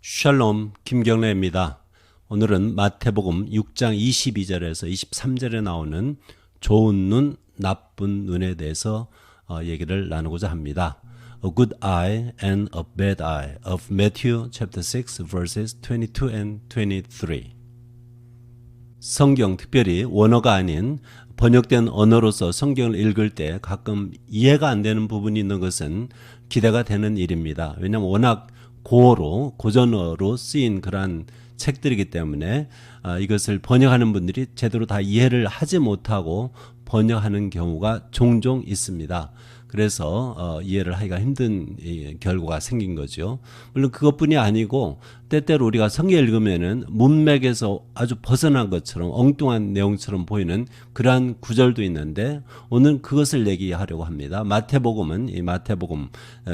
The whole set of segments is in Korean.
샬롬 김경래입니다. 오늘은 마태복음 6장 22절에서 23절에 나오는 좋은 눈, 나쁜 눈에 대해서 얘기를 나누고자 합니다. A good eye and a bad eye of Matthew chapter 6 verses 22 and 23. 성경, 특별히 원어가 아닌 번역된 언어로서 성경을 읽을 때 가끔 이해가 안 되는 부분이 있는 것은 기대가 되는 일입니다. 왜냐하면 워낙 고전어로 쓰인 그러한 책들이기 때문에 이것을 번역하는 분들이 제대로 다 이해를 하지 못하고 번역하는 경우가 종종 있습니다. 그래서 이해를 하기가 힘든 결과가 생긴 거죠. 물론 그것뿐이 아니고 때때로 우리가 성경 읽으면은 문맥에서 아주 벗어난 것처럼 엉뚱한 내용처럼 보이는 그러한 구절도 있는데 오늘 그것을 얘기하려고 합니다. 마태복음은 이 마태복음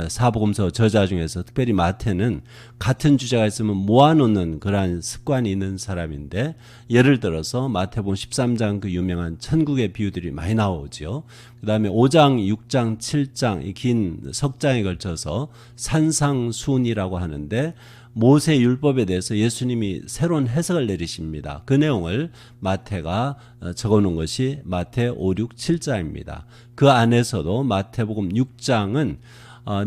사복음서 저자 중에서 특별히 마태는 같은 주제가 있으면 모아놓는 그러한 습관이 있는 사람인데 예를 들어서 마태복음 13장 그 유명한 천국의 비유들이 많이 나오죠. 그 다음에 5장, 6장, 7장 이 긴 석장에 걸쳐서 산상수훈이라고 하는데 모세 율법에 대해서 예수님이 새로운 해석을 내리십니다. 그 내용을 마태가 적어놓은 것이 마태 5, 6, 7장입니다. 그 안에서도 마태복음 6장은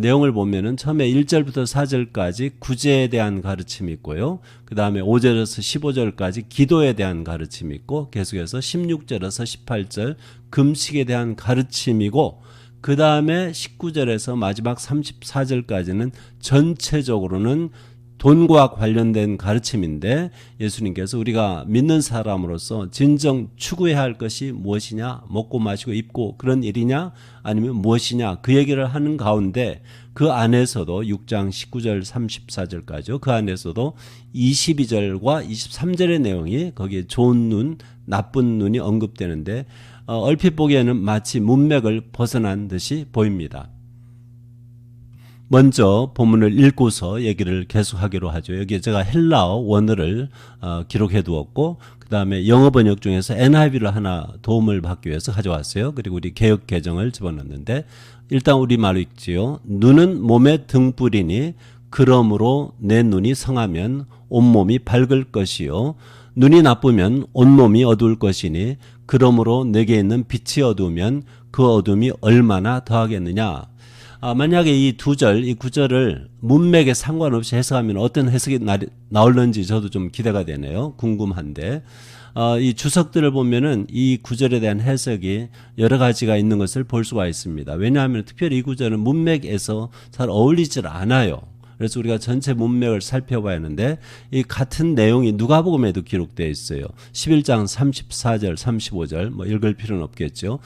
내용을 보면은 처음에 1절부터 4절까지 구제에 대한 가르침이 있고요. 그 다음에 5절에서 15절까지 기도에 대한 가르침이 있고 계속해서 16절에서 18절 금식에 대한 가르침이고 그 다음에 19절에서 마지막 34절까지는 전체적으로는 돈과 관련된 가르침인데 예수님께서 우리가 믿는 사람으로서 진정 추구해야 할 것이 무엇이냐, 먹고 마시고 입고 그런 일이냐 아니면 무엇이냐 그 얘기를 하는 가운데 그 안에서도 6장 19절 34절까지요. 그 안에서도 22절과 23절의 내용이 거기에 좋은 눈, 나쁜 눈이 언급되는데 얼핏 보기에는 마치 문맥을 벗어난 듯이 보입니다. 먼저 본문을 읽고서 얘기를 계속하기로 하죠. 여기 제가 헬라어 원어를 기록해 두었고 그 다음에 영어 번역 중에서 NIV를 하나 도움을 받기 위해서 가져왔어요. 그리고 우리 개역 개정을 집어넣는데 일단 우리말로 읽지요. 눈은 몸의 등불이니 그러므로 내 눈이 성하면 온몸이 밝을 것이요. 눈이 나쁘면 온몸이 어두울 것이니 그러므로 내게 있는 빛이 어두우면 그 어둠이 얼마나 더하겠느냐. 만약에 이 두 절, 이 구절을 문맥에 상관없이 해석하면 어떤 해석이 나올는지 저도 좀 기대가 되네요. 궁금한데 이 주석들을 보면은 이 구절에 대한 해석이 여러 가지가 있는 것을 볼 수가 있습니다. 왜냐하면 특별히 이 구절은 문맥에서 잘 어울리질 않아요. 그래서 우리가 전체 문맥을 살펴봐야 하는데 이 같은 내용이 누가복음에도 기록되어 있어요. 11장 34절 35절 뭐 읽을 필요는 없겠죠.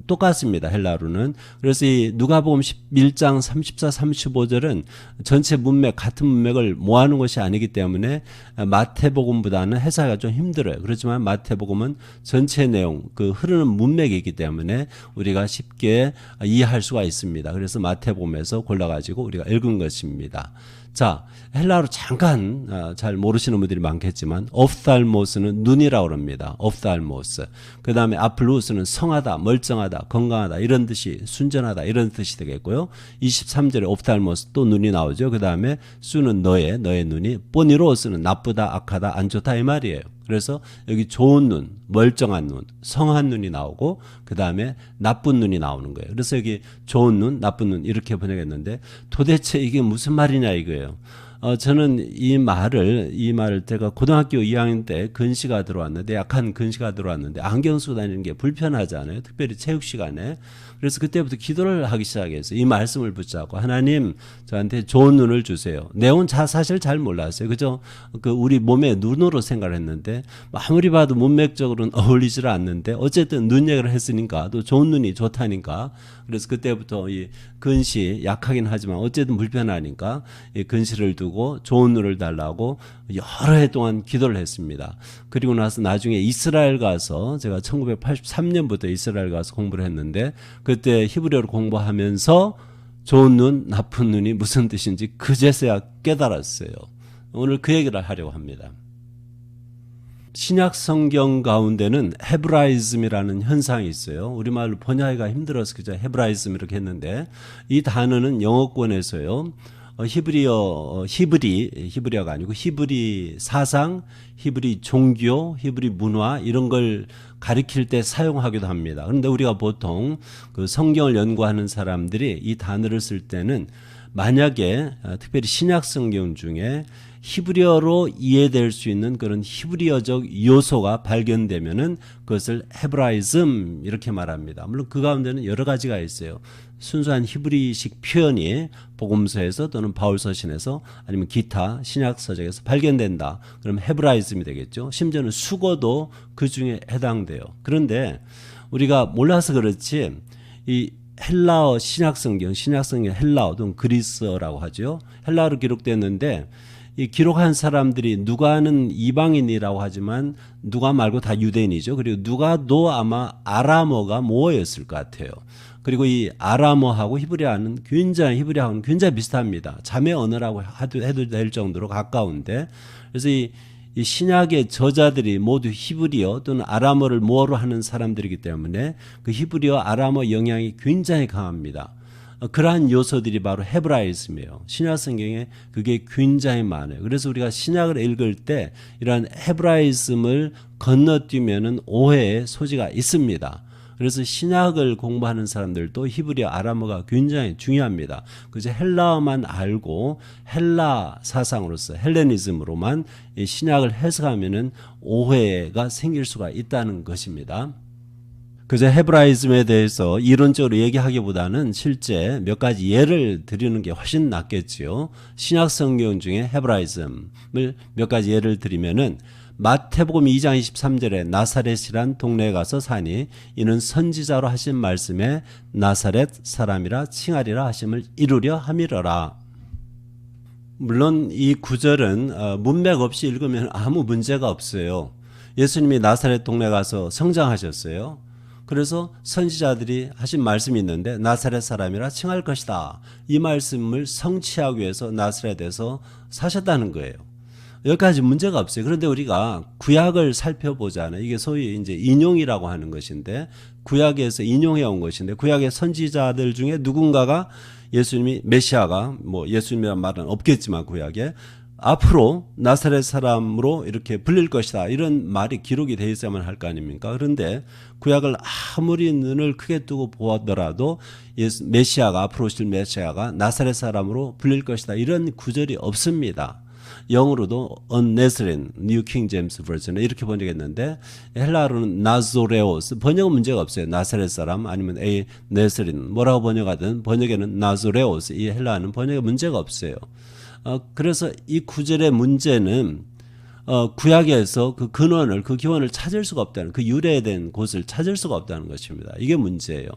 똑같습니다. 헬라로는. 그래서 이 누가복음 11장 34 35절은 전체 문맥 같은 문맥을 모아놓은 것이 아니기 때문에 마태복음보다는 해석하기가 좀 힘들어요. 그렇지만 마태복음은 전체 내용 그 흐르는 문맥이기 때문에 우리가 쉽게 이해할 수가 있습니다. 그래서 마태복음에서 골라가지고 우리가 읽은 것입니다. 자, 헬라어로 잠깐 잘 모르시는 분들이 많겠지만 옵탈모스는 눈이라고 합니다. 옵탈모스. 그 다음에 아플루스는 성하다, 멀쩡하다, 건강하다 이런 뜻이 순전하다 이런 뜻이 되겠고요. 23절에 옵탈모스 또 눈이 나오죠. 그 다음에 수는 너의 눈이 보니로스는 나쁘다, 악하다, 안 좋다 이 말이에요. 그래서 여기 좋은 눈, 멀쩡한 눈, 성한 눈이 나오고 그 다음에 나쁜 눈이 나오는 거예요. 그래서 여기 좋은 눈, 나쁜 눈 이렇게 번역했는데 도대체 이게 무슨 말이냐 이거예요. 저는 이 말을 제가 고등학교 2학년 때 근시가 들어왔는데 약한 근시가 들어왔는데 안경 쓰고 다니는 게 불편하잖아요. 특별히 체육 시간에. 그래서 그때부터 기도를 하기 시작했어요. 이 말씀을 붙잡고 하나님 저한테 좋은 눈을 주세요. 내용은 사실 잘 몰랐어요. 그죠? 우리 몸의 눈으로 생각을 했는데 아무리 봐도 문맥적으로는 어울리질 않는데 어쨌든 눈 얘기를 했으니까 또 좋은 눈이 좋다니까 그래서 그때부터 이 근시 약하긴 하지만 어쨌든 불편하니까 이 근시를 두고 좋은 눈을 달라고 여러 해 동안 기도를 했습니다. 그리고 나서 나중에 이스라엘 가서 제가 1983년부터 이스라엘 가서 공부를 했는데 그때 히브리어를 공부하면서 좋은 눈, 나쁜 눈이 무슨 뜻인지 그제서야 깨달았어요. 오늘 그 얘기를 하려고 합니다. 신약 성경 가운데는 헤브라이즘이라는 현상이 있어요. 우리말로 번역하기가 힘들어서 그저 헤브라이즘 이렇게 했는데 이 단어는 영어권에서요. 히브리어가 아니고 히브리 사상, 히브리 종교, 히브리 문화 이런 걸 가리킬 때 사용하기도 합니다. 그런데 우리가 보통 그 성경을 연구하는 사람들이 이 단어를 쓸 때는 만약에 특별히 신약 성경 중에 히브리어로 이해될 수 있는 그런 히브리어적 요소가 발견되면은 그것을 헤브라이즘 이렇게 말합니다. 물론 그 가운데는 여러 가지가 있어요. 순수한 히브리식 표현이 복음서에서 또는 바울서신에서 아니면 기타 신약 서적에서 발견된다. 그럼 헤브라이즘이 되겠죠. 심지어는 수거도 그 중에 해당돼요. 그런데 우리가 몰라서 그렇지 이 헬라어 신약성경 헬라어 또는 그리스어라고 하죠. 헬라어로 기록됐는데 이 기록한 사람들이 누가는 이방인이라고 하지만 누가 말고 다 유대인이죠. 그리고 누가도 아마 아람어가 모어였을 것 같아요. 그리고 이 아람어하고 히브리어는 굉장히 비슷합니다. 자매 언어라고 해도 될 정도로 가까운데 그래서 이 신약의 저자들이 모두 히브리어 또는 아람어를 모어로 하는 사람들이기 때문에 그 히브리어 아람어 영향이 굉장히 강합니다. 그러한 요소들이 바로 헤브라이즘이에요. 신약 성경에 그게 굉장히 많아요. 그래서 우리가 신약을 읽을 때 이러한 헤브라이즘을 건너뛰면은 오해의 소지가 있습니다. 그래서 신약을 공부하는 사람들도 히브리어 아람어가 굉장히 중요합니다. 그저 헬라어만 알고 헬라 사상으로서 헬레니즘으로만 이 신약을 해석하면은 오해가 생길 수가 있다는 것입니다. 그저 헤브라이즘에 대해서 이론적으로 얘기하기보다는 실제 몇 가지 예를 드리는 게 훨씬 낫겠지요. 신약 성경 중에 헤브라이즘을 몇 가지 예를 드리면은 마태복음 2장 23절에 나사렛이란 동네에 가서 사니 이는 선지자로 하신 말씀에 나사렛 사람이라 칭하리라 하심을 이루려 함이러라. 물론 이 구절은 문맥 없이 읽으면 아무 문제가 없어요. 예수님이 나사렛 동네 가서 성장하셨어요. 그래서 선지자들이 하신 말씀이 있는데 나사렛 사람이라 칭할 것이다. 이 말씀을 성취하기 위해서 나사렛에서 사셨다는 거예요. 여기까지 문제가 없어요. 그런데 우리가 구약을 살펴보잖아요. 이게 소위 이제 인용이라고 하는 것인데 구약에서 인용해 온 것인데 구약의 선지자들 중에 누군가가 예수님이 메시아가 뭐 예수님이란 말은 없겠지만 구약에 앞으로 나사렛 사람으로 이렇게 불릴 것이다. 이런 말이 기록이 되어 있어야만 할 거 아닙니까? 그런데 구약을 아무리 눈을 크게 뜨고 보더라도 메시아가 앞으로 오실 메시아가 나사렛 사람으로 불릴 것이다. 이런 구절이 없습니다. 영어로도 on Nazarene, New King James Version에 이렇게 번역했는데 헬라어로는 나조레오스 번역은 문제가 없어요. 나사렛 사람 아니면 A 네스린 뭐라고 번역하든 번역에는 나조레오스 이 헬라어는 번역에 문제가 없어요. 그래서 이 구절의 문제는 구약에서 그 근원을 그 기원을 찾을 수가 없다는 그 유래된 곳을 찾을 수가 없다는 것입니다. 이게 문제예요.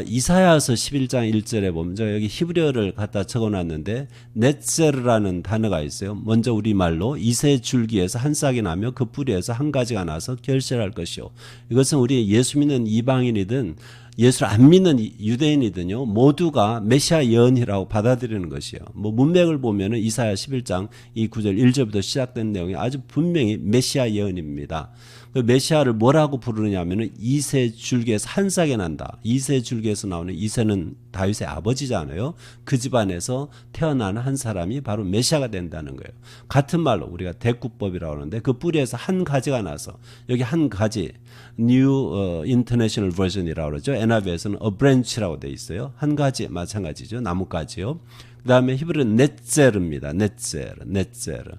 이사야서 11장 1절에 보면 제가 여기 히브리어를 갖다 적어놨는데 넷세르라는 단어가 있어요. 먼저 우리말로 이새 줄기에서 한 싹이 나며 그 뿌리에서 한 가지가 나서 결실할 것이요. 이것은 우리 예수 믿는 이방인이든 예수를 안 믿는 유대인이든요 모두가 메시아 예언이라고 받아들이는 것이에요. 뭐 문맥을 보면은 이사야 11장 이 9절 1절부터 시작된 내용이 아주 분명히 메시아 예언입니다. 그 메시아를 뭐라고 부르느냐면은 이새 줄기에서 한 싹이 난다. 이새 줄기에서 나오는 이새는 다윗의 아버지잖아요. 그 집안에서 태어나는 한 사람이 바로 메시아가 된다는 거예요. 같은 말로 우리가 대구법이라고 하는데 그 뿌리에서 한 가지가 나서 여기 한 가지 New International Version이라고 그러죠. NIV에서는 a branch라고 돼 있어요. 한 가지 마찬가지죠. 나뭇가지요. 그 다음에 히브리는 넷제르입니다. 넷제르.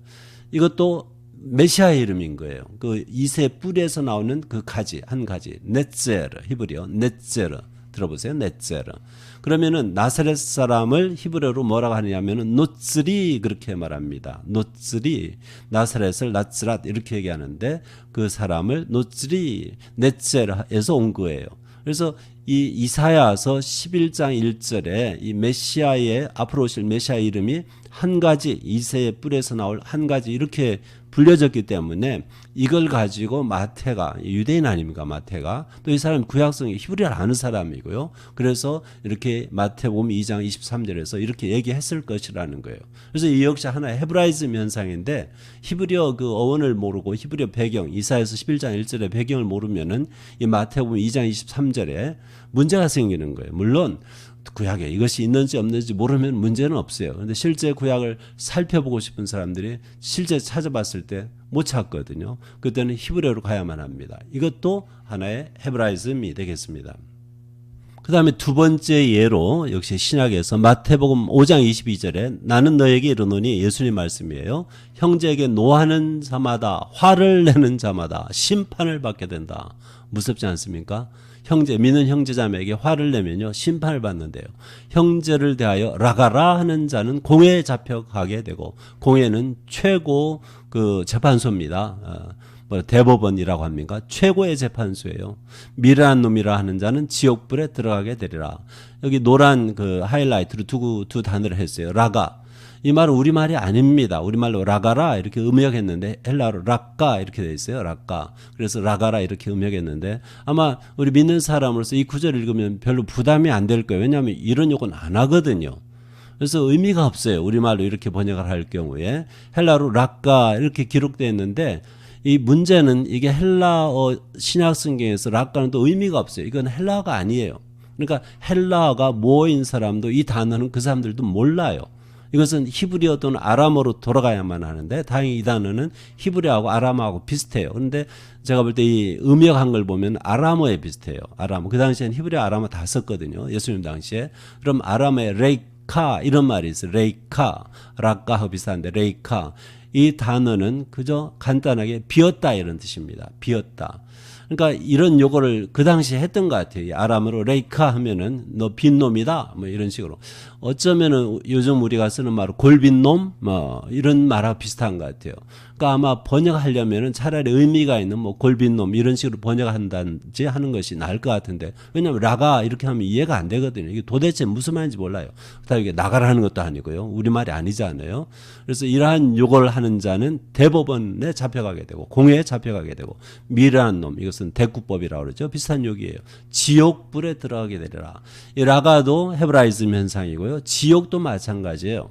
이것도 메시아의 이름인 거예요. 그 이새 뿌리에서 나오는 그 가지, 한 가지. 넷제르, 히브리어. 넷제르. 들어보세요. 넷제르. 그러면은 나사렛 사람을 히브리어로 뭐라고 하냐면은 노츠리 그렇게 말합니다. 노츠리. 나사렛을 나츠랏 이렇게 얘기하는데 그 사람을 노츠리 넷제르에서 온 거예요. 그래서 이 이사야서 11장 1절에 이 메시아의 앞으로 오실 메시아 이름이 한 가지 이새의 뿔에서 나올 한 가지 이렇게 불려졌기 때문에 이걸 가지고 마태가 유대인 아닙니까 마태가 또 이 사람 구약성에 히브리어를 아는 사람이고요. 그래서 이렇게 마태복음 2장 23절에서 이렇게 얘기했을 것이라는 거예요. 그래서 이 역시 하나의 헤브라이즘 현상인데 히브리어 그 어원을 모르고 히브리어 배경 이사야서 11장 1절의 배경을 모르면은 이 마태복음 2장 23절에 문제가 생기는 거예요. 물론 구약에 이것이 있는지 없는지 모르면 문제는 없어요. 그런데 실제 구약을 살펴보고 싶은 사람들이 실제 찾아봤을 때 못 찾거든요. 그때는 히브리어로 가야만 합니다. 이것도 하나의 헤브라이즘이 되겠습니다. 그 다음에 두 번째 예로 역시 신약에서 마태복음 5장 22절에 나는 너에게 이르노니 예수님 말씀이에요. 형제에게 노하는 자마다 화를 내는 자마다 심판을 받게 된다. 무섭지 않습니까? 형제, 믿는 형제자매에게 화를 내면요 심판을 받는데요. 형제를 대하여 라가라 하는 자는 공회에 잡혀가게 되고, 공회는 최고 그 재판소입니다. 대법원이라고 합니까? 최고의 재판소예요. 미련한 놈이라 하는 자는 지옥불에 들어가게 되리라. 여기 노란 그 하이라이트로 두 단어를 했어요. 라가. 이 말은 우리말이 아닙니다. 우리말로 라가라 이렇게 음역했는데 헬라어로 락가 이렇게 돼 있어요. 락가. 그래서 라가라 이렇게 음역했는데 아마 우리 믿는 사람으로서 이 구절을 읽으면 별로 부담이 안 될 거예요. 왜냐하면 이런 욕은 안 하거든요. 그래서 의미가 없어요. 우리말로 이렇게 번역을 할 경우에 헬라어로 락가 이렇게 기록되어 있는데 이 문제는 이게 헬라어 신약 성경에서 락가는 또 의미가 없어요. 이건 헬라어가 아니에요. 그러니까 헬라어가 뭐인 사람도 이 단어는 그 사람들도 몰라요. 이것은 히브리어 또는 아람어로 돌아가야만 하는데 다행히 이 단어는 히브리어하고 아람어하고 비슷해요. 그런데 제가 볼 때 이 음역한 걸 보면 아람어에 비슷해요. 아람어. 그 당시에는 히브리어 아람어 다 썼거든요. 예수님 당시에. 그럼 아람어에 레이카 이런 말이 있어요. 레이카. 락가하고 비슷한데 레이카. 이 단어는 그저 간단하게 비었다 이런 뜻입니다. 비었다. 그러니까 이런 요거를 그 당시에 했던 것 같아요. 아람어로 레이카 하면은 너 빈놈이다 뭐 이런 식으로. 어쩌면은 요즘 우리가 쓰는 말로 골빈놈 뭐 이런 말하고 비슷한 것 같아요. 그러니까 아마 번역하려면은 차라리 의미가 있는 뭐 골빈놈 이런 식으로 번역한다든지 하는 것이 나을 것 같은데, 왜냐하면 라가 이렇게 하면 이해가 안 되거든요. 이게 도대체 무슨 말인지 몰라요. 그다음에 이게 나가라는 것도 아니고요. 우리말이 아니잖아요. 그래서 이러한 욕을 하는 자는 대법원에 잡혀가게 되고 공회에 잡혀가게 되고, 미련한 놈 이것은 대구법이라고 그러죠. 비슷한 욕이에요. 지옥불에 들어가게 되리라. 이 라가도 헤브라이즘 현상이고요. 지옥도 마찬가지예요.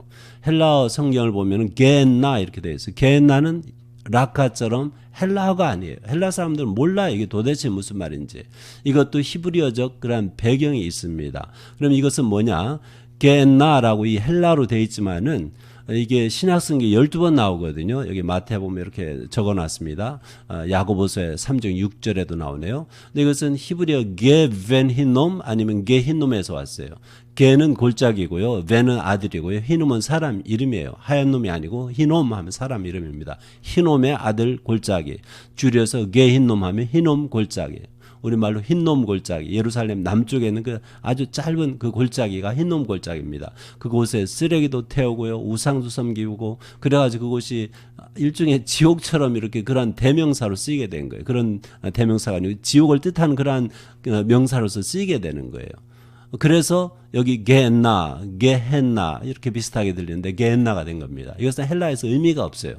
헬라어 성경을 보면 게엔나 이렇게 되어 있어요. 게엔나는 라카처럼 헬라어가 아니에요. 헬라 사람들은 몰라요. 이게 도대체 무슨 말인지. 이것도 히브리어적 그런 배경이 있습니다. 그럼 이것은 뭐냐? 게엔나라고 이 헬라어로 되어 있지만은 이게 신약성경 12번 나오거든요. 여기 마태 보면 이렇게 적어놨습니다. 야고보서의 3장 6절에도 나오네요. 근데 이것은 히브리어 게벤히놈 아니면 게히놈에서 왔어요. 게는 골짜기고요. 벤은 아들이고요. 히놈은 사람 이름이에요. 하얀 놈이 아니고 히놈 하면 사람 이름입니다. 히놈의 아들 골짜기. 줄여서 게히놈 하면 히놈 골짜기. 우리말로 흰놈 골짜기. 예루살렘 남쪽에 있는 그 아주 짧은 그 골짜기가 흰놈 골짜기입니다. 그곳에 쓰레기도 태우고요. 우상도 섬기고 그래가지고 그곳이 일종의 지옥처럼 이렇게 그런 대명사로 쓰이게 된 거예요. 그런 대명사가 아니고 지옥을 뜻하는 그러한 명사로서 쓰이게 되는 거예요. 그래서 여기 게엔나, 게헨나 이렇게 비슷하게 들리는데 게엔나가 된 겁니다. 이것은 헬라에서 의미가 없어요.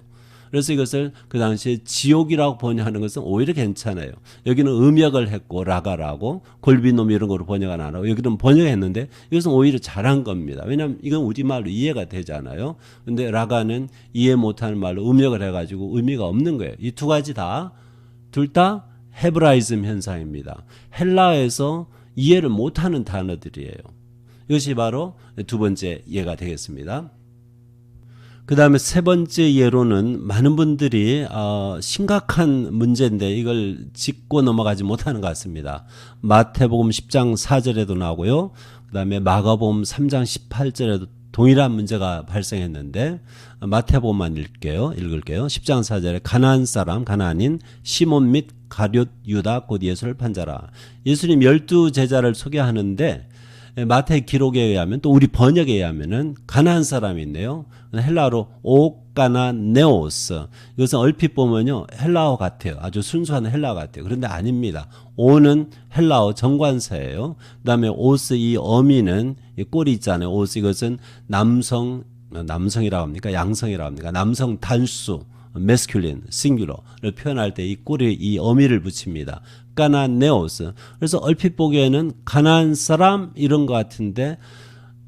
그래서 이것을 그 당시에 지옥이라고 번역하는 것은 오히려 괜찮아요. 여기는 음역을 했고 라가라고 골빈놈 이런 거로 번역은 안 하고 여기는 번역했는데 이것은 오히려 잘한 겁니다. 왜냐하면 이건 우리말로 이해가 되잖아요. 근데 라가는 이해 못하는 말로 음역을 해가지고 의미가 없는 거예요. 이 두 가지 둘 다 헤브라이즘 현상입니다. 헬라에서 이해를 못하는 단어들이에요. 이것이 바로 두 번째 예가 되겠습니다. 그 다음에 세 번째 예로는 많은 분들이 심각한 문제인데 이걸 짚고 넘어가지 못하는 것 같습니다. 마태복음 10장 4절에도 나오고요. 그 다음에 마가복음 3장 18절에도 동일한 문제가 발생했는데 마태복음만 읽을게요. 10장 4절에 가나안 사람 가나안인 시몬 및 가룟 유다 곧 예수를 판자라. 예수님 12제자를 소개하는데 마태 기록에 의하면 또 우리 번역에 의하면은 가나안 사람이 있네요. 헬라어로 오가나네오스. 이것은 얼핏 보면요 헬라어 같아요. 아주 순수한 헬라어 같아요. 그런데 아닙니다. 오는 헬라어 정관사예요. 그다음에 오스 이 어미는 이 꼴이 있잖아요. 오스 이것은 남성이라고 합니까? 양성이라고 합니까? 남성 단수. 메스큘린, 싱귤러를 표현할 때 이 꼴에 이 어미를 붙입니다. 가나네오스. 그래서 얼핏 보기에는 가나안 사람 이런 것 같은데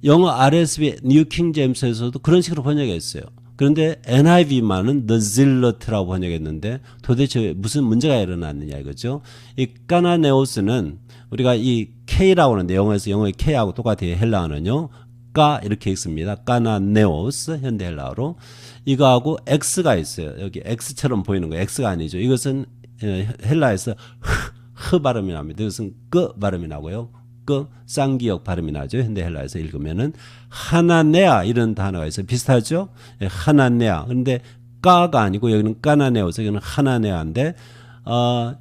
영어 RSV 뉴 킹 제임스에서도 그런 식으로 번역했어요. 그런데 NIV만은 The Zealot라고 번역했는데 도대체 무슨 문제가 일어났느냐 이거죠. 이 가나네오스는 우리가 이 K라고 하는데 영어에서 영어의 K하고 똑같아요. 헬라어는요. 까 이렇게 읽습니다. 까나네오스 현대 헬라어로. 이거하고 X가 있어요. 여기 X처럼 보이는 거 X가 아니죠. 이것은 헬라에서 흐 발음이 납니다. 이것은 끄 발음이 나고요. 끄 쌍기역 발음이 나죠. 현대 헬라에서 읽으면은 하나네아 이런 단어가 있어요. 비슷하죠? 하나네아. 그런데 까가 아니고 여기는 까나네오스 여기는 하나네아인데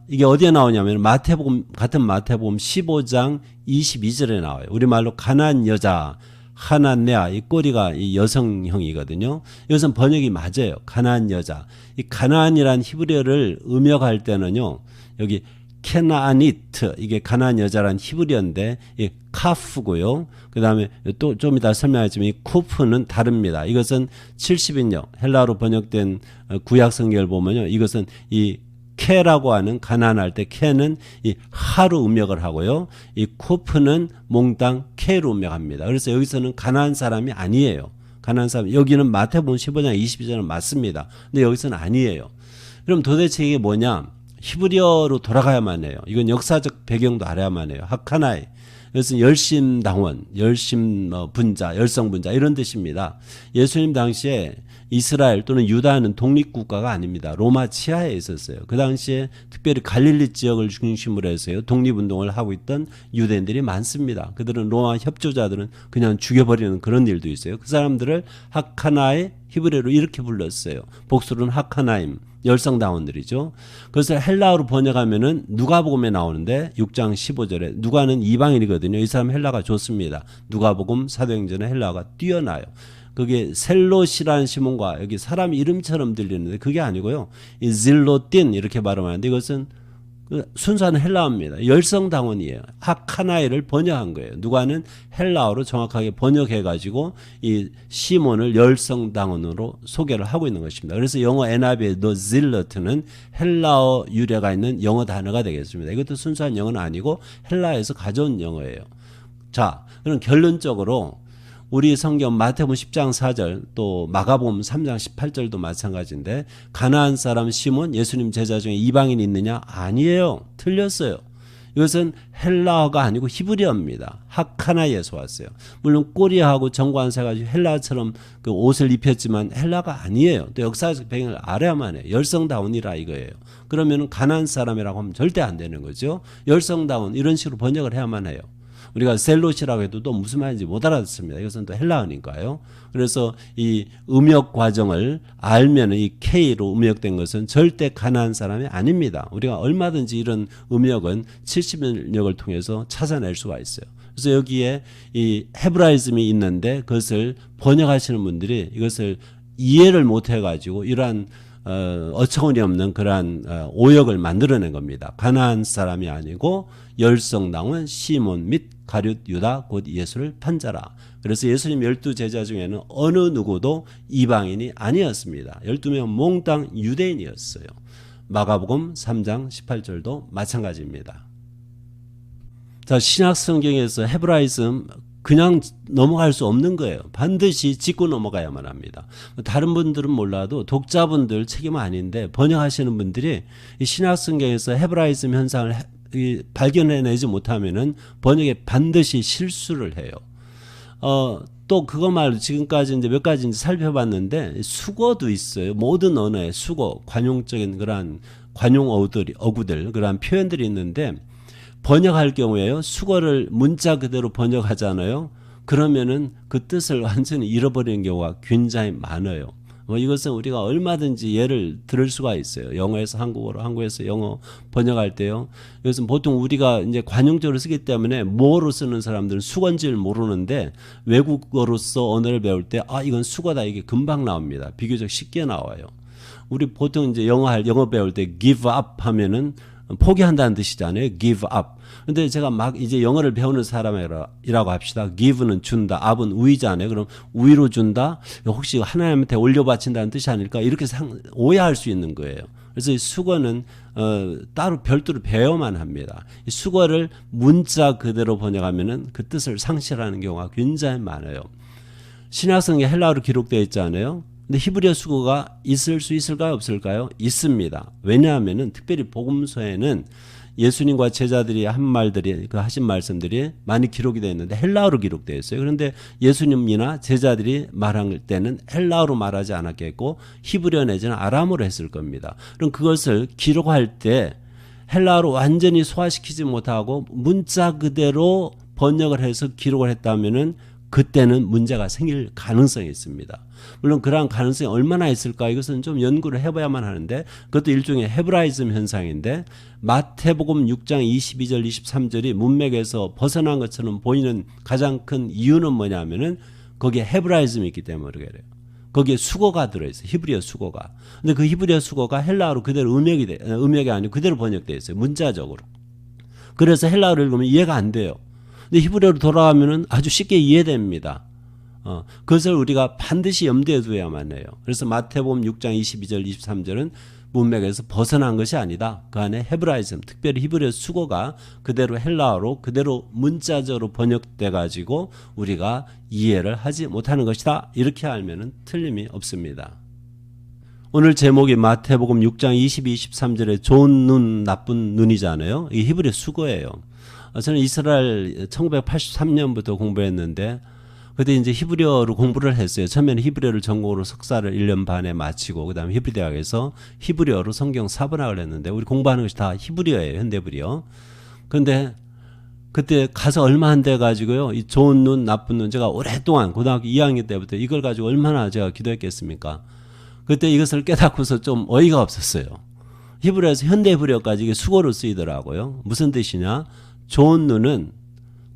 이게 어디에 나오냐면 마태복음 같은 마태복음 15장 22절에 나와요. 우리말로 가난한 여자 하나네아 이 꼬리가 이 여성형이거든요. 이것은 번역이 맞아요. 가난한 여자. 이 가난이란 히브리어를 음역할 때는요. 여기 케나니트 이게 가난한 여자란 히브리어인데 이 카프고요. 그다음에 또 좀 이따 설명하지만 이 쿠프는 다릅니다. 이것은 70인역 헬라어로 번역된 구약 성경을 보면요. 이것은 이 케라고 하는 가난할 때 케는 이 하로 음역을 하고요. 이 쿠프는 몽땅 케로 음역합니다. 그래서 여기서는 가난한 사람이 아니에요. 가난한 사람 여기는 마태복음 15장 22절은 맞습니다. 근데 여기서는 아니에요. 그럼 도대체 이게 뭐냐? 히브리어로 돌아가야만 해요. 이건 역사적 배경도 알아야만 해요. 하카나이. 이것은 열심당원, 열심분자, 열성분자 이런 뜻입니다. 예수님 당시에 이스라엘 또는 유다는 독립국가가 아닙니다. 로마 치하에 있었어요. 그 당시에 특별히 갈릴리 지역을 중심으로 해서요. 독립운동을 하고 있던 유대인들이 많습니다. 그들은 로마 협조자들은 그냥 죽여버리는 그런 일도 있어요. 그 사람들을 하카나의 히브리어로 이렇게 불렀어요. 복수로는 하카나임. 열성당원들이죠. 그래서 헬라어로 번역하면은 누가복음에 나오는데 6장 15절에 누가는 이방인이거든요. 이 사람 헬라가 좋습니다. 누가복음 사도행전에 헬라어가 뛰어나요. 그게 셀롯이라는 시몬과 여기 사람 이름처럼 들리는데 그게 아니고요. 이 질로틴 이렇게 발음하는데 이것은 순수한 헬라어입니다. 열성당원이에요. 하카나이를 번역한 거예요. 누가는 헬라어로 정확하게 번역해가지고 이 시몬을 열성당원으로 소개를 하고 있는 것입니다. 그래서 영어 NIV의 the zealot는 헬라어 유래가 있는 영어 단어가 되겠습니다. 이것도 순수한 영어는 아니고 헬라에서 가져온 영어예요. 자, 그럼 결론적으로 우리 성경 마태복음 10장 4절 또 마가복음 3장 18절도 마찬가지인데 가나안 사람 시몬 예수님 제자 중에 이방인이 있느냐? 아니에요. 틀렸어요. 이것은 헬라어가 아니고 히브리어입니다. 하카나이에서 왔어요. 물론 꼬리하고 정관사 가지고 헬라처럼 그 옷을 입혔지만 헬라가 아니에요. 또 역사적 배경을 알아야만 해요. 열성다운이라 이거예요. 그러면 가나안 사람이라고 하면 절대 안 되는 거죠. 열성다운 이런 식으로 번역을 해야만 해요. 우리가 셀롯이라고 해도 또 무슨 말인지 못 알아듣습니다. 이것은 또 헬라어니까요. 그래서 이 음역 과정을 알면 이 K로 음역된 것은 절대 가난한 사람이 아닙니다. 우리가 얼마든지 이런 음역은 70인역을 통해서 찾아낼 수가 있어요. 그래서 여기에 이 헤브라이즘이 있는데 그것을 번역하시는 분들이 이것을 이해를 못 해가지고 이러한 어처구니 없는 그러한 오역을 만들어낸 겁니다. 가나안 사람이 아니고 열성당원 시몬 및 가룟 유다 곧 예수를 판자라. 그래서 예수님 12제자 중에는 어느 누구도 이방인이 아니었습니다. 12명 몽땅 유대인이었어요. 마가복음 3장 18절도 마찬가지입니다. 자, 신약 성경에서 헤브라이즘 그냥 넘어갈 수 없는 거예요. 반드시 짚고 넘어가야만 합니다. 다른 분들은 몰라도 독자분들 책임은 아닌데 번역하시는 분들이 이 신약 성경에서 헤브라이즘 현상을 발견해내지 못하면은 번역에 반드시 실수를 해요. 또 그거 말고 지금까지 이제 몇 가지 이제 살펴봤는데 수거도 있어요. 모든 언어에 수거, 관용적인 그러한 관용 어구들 그러한 표현들이 있는데 번역할 경우에요. 수거를 문자 그대로 번역하잖아요. 그러면은 그 뜻을 완전히 잃어버리는 경우가 굉장히 많아요. 이것은 우리가 얼마든지 예를 들을 수가 있어요. 영어에서 한국어로, 한국에서 영어 번역할 때요. 이것은 보통 우리가 이제 관용적으로 쓰기 때문에 뭐로 쓰는 사람들은 수건지를 모르는데 외국어로서 언어를 배울 때 이건 수거다 이게 금방 나옵니다. 비교적 쉽게 나와요. 우리 보통 이제 영어 배울 때 give up 하면은 포기한다는 뜻이잖아요. give up. 근데 제가 막 이제 영어를 배우는 사람이라고 합시다. give는 준다. up은 우위잖아요. 그럼 우위로 준다? 혹시 하나님한테 올려바친다는 뜻이 아닐까? 이렇게 오해할 수 있는 거예요. 그래서 이 수거는 따로 별도로 배워만 합니다. 이 수거를 문자 그대로 번역하면은 그 뜻을 상실하는 경우가 굉장히 많아요. 신약성경에 헬라어로 기록되어 있잖아요. 근데 히브리어 수거가 있을 수 있을까요? 없을까요? 있습니다. 왜냐하면은 특별히 복음서에는 예수님과 제자들이 한 말들이 그 하신 말씀들이 많이 기록이 되어 있는데 헬라어로 기록되어 있어요. 그런데 예수님이나 제자들이 말할 때는 헬라어로 말하지 않았겠고 히브리어 내지는 아람어로 했을 겁니다. 그럼 그것을 기록할 때 헬라어로 완전히 소화시키지 못하고 문자 그대로 번역을 해서 기록을 했다면은 그때는 문제가 생길 가능성이 있습니다. 물론 그러한 가능성이 얼마나 있을까 이것은 좀 연구를 해봐야만 하는데 그것도 일종의 헤브라이즘 현상인데 마태복음 6장 22절 23절이 문맥에서 벗어난 것처럼 보이는 가장 큰 이유는 뭐냐면은 거기에 헤브라이즘이 있기 때문에 그래요. 거기에 수거가 들어있어요. 히브리어 수거가. 근데 그 히브리어 수거가 헬라어로 그대로 음역이 아니고 그대로 번역되어 있어요. 문자적으로. 그래서 헬라어를 읽으면 이해가 안 돼요. 근데 히브리어로 돌아가면은 아주 쉽게 이해됩니다. 그것을 우리가 반드시 염두에 두어야만 해요. 그래서 마태복음 6장 22절 23절은 문맥에서 벗어난 것이 아니다. 그 안에 헤브라이즘, 특별히 히브리어 수거가 그대로 헬라어로 그대로 문자적으로 번역돼 가지고 우리가 이해를 하지 못하는 것이다. 이렇게 알면은 틀림이 없습니다. 오늘 제목이 마태복음 6장 22, 23절에 좋은 눈, 나쁜 눈이잖아요. 이게 히브리어 수거예요. 저는 이스라엘 1983년부터 공부했는데 그때 이제 히브리어로 공부를 했어요. 처음에는 히브리어를 전공으로 석사를 1년 반에 마치고 그다음에 히브리 대학에서 히브리어로 성경 사번학을 했는데 우리 공부하는 것이 다 히브리어예요. 현대브리어. 그런데 그때 가서 얼마 안 돼 가지고요. 이 좋은 눈, 나쁜 눈 제가 오랫동안 고등학교 2학년 때부터 이걸 가지고 얼마나 제가 기도했겠습니까? 그때 이것을 깨닫고서 좀 어이가 없었어요. 히브리어에서 현대 히브리어까지 이게 수고로 쓰이더라고요. 무슨 뜻이냐? 좋은 눈은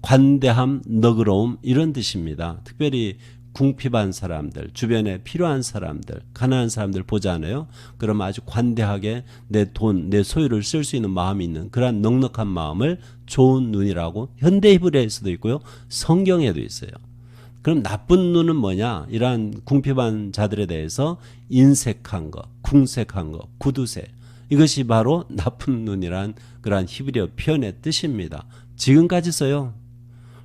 관대함, 너그러움 이런 뜻입니다. 특별히 궁핍한 사람들, 주변에 필요한 사람들, 가난한 사람들 보잖아요. 그럼 아주 관대하게 내 돈, 내 소유를 쓸 수 있는 마음이 있는 그러한 넉넉한 마음을 좋은 눈이라고 현대 히브리어에서도 있고요. 성경에도 있어요. 그럼 나쁜 눈은 뭐냐? 이러한 궁핍한 자들에 대해서 인색한 것, 궁색한 것, 구두쇠 이것이 바로 나쁜 눈이란 그러한 히브리어 표현의 뜻입니다. 지금까지 써요.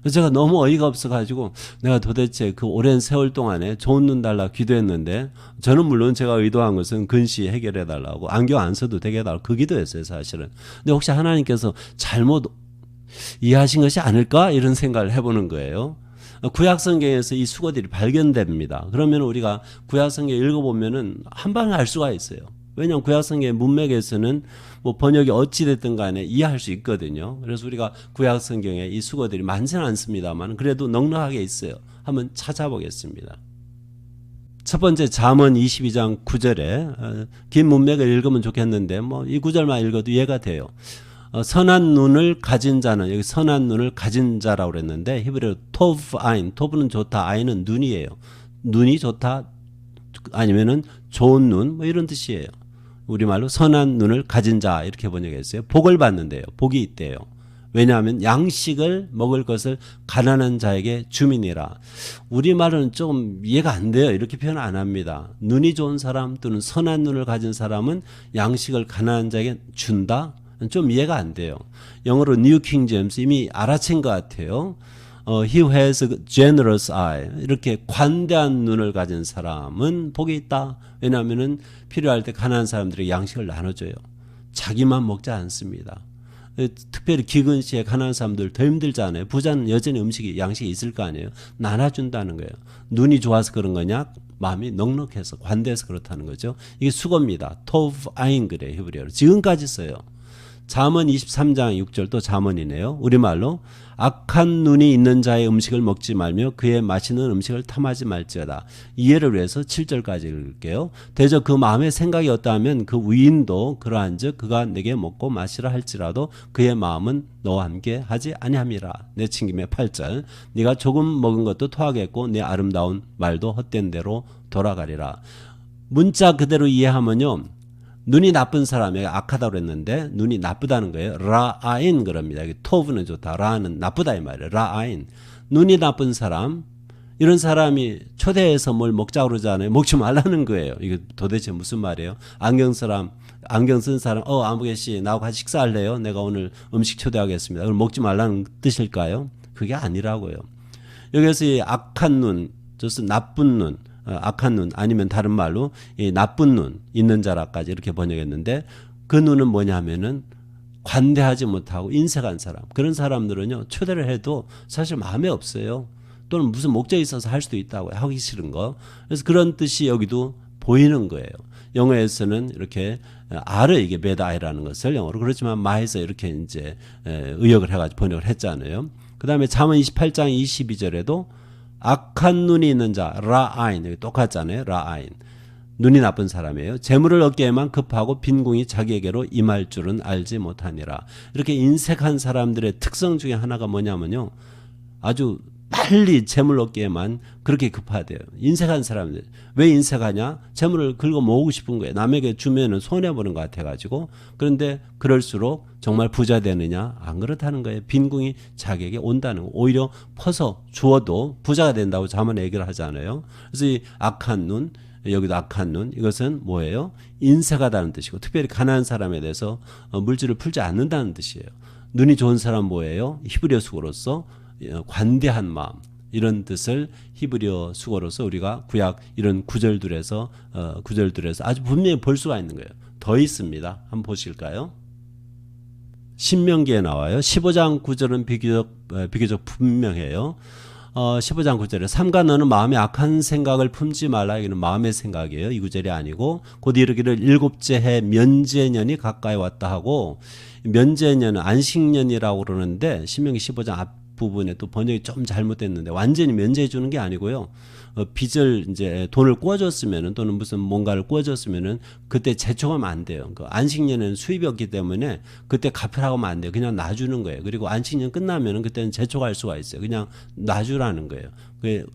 그래서 제가 너무 어이가 없어가지고 내가 도대체 그 오랜 세월 동안에 좋은 눈 달라 기도했는데 저는 물론 제가 의도한 것은 근시 해결해달라고 안경 안 써도 되게 해달라고 그 기도였어요 사실은. 근데 혹시 하나님께서 잘못 이해하신 것이 아닐까 이런 생각을 해보는 거예요. 구약성경에서 이 수고들이 발견됩니다. 그러면 우리가 구약성경 읽어보면은 한 방에 알 수가 있어요. 왜냐하면 구약성경의 문맥에서는 뭐 번역이 어찌됐든 간에 이해할 수 있거든요. 그래서 우리가 구약성경에 이 수고들이 많지는 않습니다만 그래도 넉넉하게 있어요. 한번 찾아보겠습니다. 첫 번째 잠언 22장 9절에 긴 문맥을 읽으면 좋겠는데 뭐 이 구절만 읽어도 이해가 돼요. 선한 눈을 가진 자는 여기 선한 눈을 가진 자라고 그랬는데 히브리어로 토브 아인, 토브는 좋다, 아인은 눈이에요. 눈이 좋다 아니면은 좋은 눈 뭐 이런 뜻이에요. 우리말로 선한 눈을 가진 자 이렇게 번역했어요. 복을 받는데요. 복이 있대요. 왜냐하면 양식을 먹을 것을 가난한 자에게 주민이라. 우리말은 좀 이해가 안 돼요. 이렇게 표현 안 합니다. 눈이 좋은 사람 또는 선한 눈을 가진 사람은 양식을 가난한 자에게 준다? 좀 이해가 안 돼요. 영어로 New King James 이미 알아챈 것 같아요. He who has a generous eye. 이렇게 관대한 눈을 가진 사람은 복이 있다. 왜냐하면은 필요할 때 가난한 사람들에게 양식을 나눠줘요. 자기만 먹지 않습니다. 특별히 기근 시에 가난한 사람들 더 힘들잖아요. 부자는 여전히 양식이 있을 거 아니에요. 나눠준다는 거예요. 눈이 좋아서 그런 거냐? 마음이 넉넉해서 관대해서 그렇다는 거죠. 이게 수고입니다. 토브 아인 그래요. 히브리어로. 지금까지 써요. 잠언 23장 6절 또 잠언이네요. 우리말로 악한 눈이 있는 자의 음식을 먹지 말며 그의 마시는 음식을 탐하지 말지어다. 이해를 위해서 7절까지 읽을게요. 대저 그 마음의 생각이 어떠하면 그 위인도 그러한즉 그가 내게 먹고 마시라 할지라도 그의 마음은 너와 함께 하지 아니함이라. 내친김의 8절 네가 조금 먹은 것도 토하겠고 내 아름다운 말도 헛된 대로 돌아가리라. 문자 그대로 이해하면요. 눈이 나쁜 사람에게 악하다고 그랬는데 눈이 나쁘다는 거예요. 라아인 그럽니다. 토브는 좋다. 라는 나쁘다 이 말이에요. 라아인. 눈이 나쁜 사람 이런 사람이 초대해서 뭘 먹자고 그러잖아요. 먹지 말라는 거예요. 이게 도대체 무슨 말이에요? 안경 쓴 사람 아무개씨 나하고 같이 식사할래요? 내가 오늘 음식 초대하겠습니다. 그럼 먹지 말라는 뜻일까요? 그게 아니라고요. 여기서 이 악한 눈,就是나쁜 눈 악한 눈 아니면 다른 말로 이 나쁜 눈 있는 자라까지 이렇게 번역했는데 그 눈은 뭐냐면은 관대하지 못하고 인색한 사람, 그런 사람들은요 초대를 해도 사실 마음에 없어요. 또는 무슨 목적이 있어서 할 수도 있다고 하기 싫은 거. 그래서 그런 뜻이 여기도 보이는 거예요. 영어에서는 이렇게 R을 이게 bad eye라는 것을 영어로, 그렇지만 마에서 이렇게 이제 의역을 해가지고 번역을 했잖아요. 그 다음에 잠언 28장 22절에도 악한 눈이 있는 자 라아인, 똑같잖아요. 라아인, 눈이 나쁜 사람이에요. 재물을 얻기에만 급하고 빈궁이 자기에게로 임할 줄은 알지 못하니라. 이렇게 인색한 사람들의 특성 중에 하나가 뭐냐면요, 아주 빨리 재물 얻기에만 그렇게 급하대요. 인색한 사람들. 왜 인색하냐? 재물을 긁어 모으고 싶은 거예요. 남에게 주면은 손해보는 것 같아가지고. 그런데 그럴수록 정말 부자 되느냐? 안 그렇다는 거예요. 빈궁이 자기에게 온다는 거. 오히려 퍼서 주어도 부자가 된다고 잠언에 얘기를 하잖아요. 그래서 이 악한 눈, 여기도 악한 눈, 이것은 뭐예요? 인색하다는 뜻이고, 특별히 가난한 사람에 대해서 물질을 풀지 않는다는 뜻이에요. 눈이 좋은 사람 뭐예요? 히브리어 수고로서 관대한 마음, 이런 뜻을 히브리어 수고로서 우리가 구약 이런 구절들에서 아주 분명히 볼 수가 있는 거예요. 더 있습니다. 한번 보실까요? 신명기에 나와요. 15장 9절은 비교적 분명해요. 15장 9절에 삼가 너는 마음에 악한 생각을 품지 말라. 이거는 마음의 생각이에요. 이 구절이 아니고, 곧 이르기를 일곱째 해 면제년이 가까이 왔다 하고, 면제년은 안식년이라고 그러는데 신명기 15장 앞부분에 또 번역이 좀 잘못됐는데, 완전히 면제해 주는 게 아니고요. 빚을 이제 돈을 꿔줬으면은, 또는 무슨 뭔가를 꿔줬으면은 그때 재촉하면 안 돼요. 그 안식년에는 수입이 없기 때문에 그때 갚으라고 하면 안 돼요. 그냥 놔주는 거예요. 그리고 안식년 끝나면은 그때는 재촉할 수가 있어요. 그냥 놔주라는 거예요.